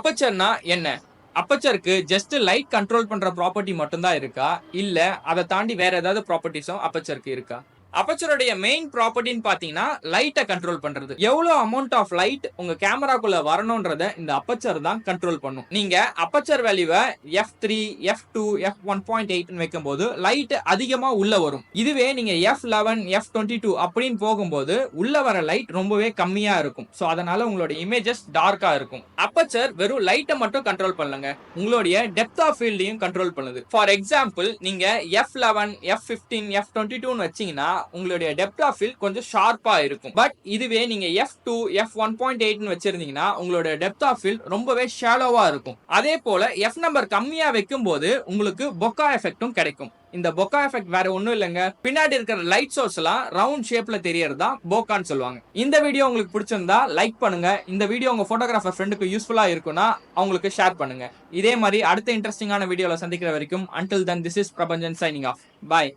அப்பச்சர்னா என்ன? அப்பச்சருக்கு just light control பண்ற property மட்டும் தான் இருக்கா? இல்ல அத தாண்டி வேற ஏதாவது ப்ராப்பர்ட்டீஸும் அப்பச்சருக்கு இருக்கா? அப்பச்சருடைய மெயின் ப்ராப்பர்ட்டின்னு பாத்தீங்கன்னா லைட்ட கண்ட்ரோல் பண்றது. எவ்வளவு அமௌண்ட் ஆஃப் லைட் உங்க கேமராக்குள்ள வரணும்ன்றத இந்த அப்பச்சர் தான் கண்ட்ரோல் பண்ணும். நீங்க அப்பச்சர் வேல்யூவை f3, f2, f1.8 வைக்கும்போது லைட் அதிகமா உள்ள வரும். இதுவே நீங்க f11, f22 அப்படின்னு போகும்போது உள்ள வர லைட் ரொம்பவே கம்மியா இருக்கும். சோ அதனால உங்களோட இமேஜஸ் டார்க்கா இருக்கும். அப்பச்சர் வெறும் லைட்டை மட்டும் கண்ட்ரோல் பண்ணலங்க, உங்களுடைய டெப்த் ஆஃப் ஃபீல்டையும் கண்ட்ரோல் பண்ணுது. ஃபார் எக்ஸாம்பிள் நீங்க f11, f15, f22 வச்சீங்கன்னா உங்களுடைய டெப்த் ஆஃப் ஃபீல்ட் கொஞ்சம் ஷார்ப்பா இருக்கும். பட் இதுவே நீங்க f2, f1.8 வச்சிருந்தீங்கன்னா உங்களோட டெப்த் ஆஃப் ஃபீல்ட் ரொம்பவே ஷாலோவா இருக்கும். அதே போல f நம்பர் கம்மியா வைக்கும்போது உங்களுக்கு பொக்கா எஃபெக்டும் கிடைக்கும். இந்த பொக்கா எஃபெக்ட் வேற ஒண்ணும் இல்லைங்க, பின்னாடி இருக்கிற லைட் சோர்ஸ் எல்லாம் ரவுண்ட் ஷேப்ல தெரியறதா போக்கான்னு சொல்லுவாங்க. இந்த வீடியோ உங்களுக்கு பிடிச்சிருந்தா லைக் பண்ணுங்க. இந்த வீடியோ உங்க போட்டோகிராஃபர் ஃப்ரெண்டுக்கு யூஸ்ஃபுல்லா இருக்கும்னா அவங்களுக்கு ஷேர் பண்ணுங்க. இதே மாதிரி அடுத்த இன்ட்ரெஸ்டிங்கான வீடியோல சந்திக்கிற வரைக்கும் until then this is Prabhanjan signing off. Bye.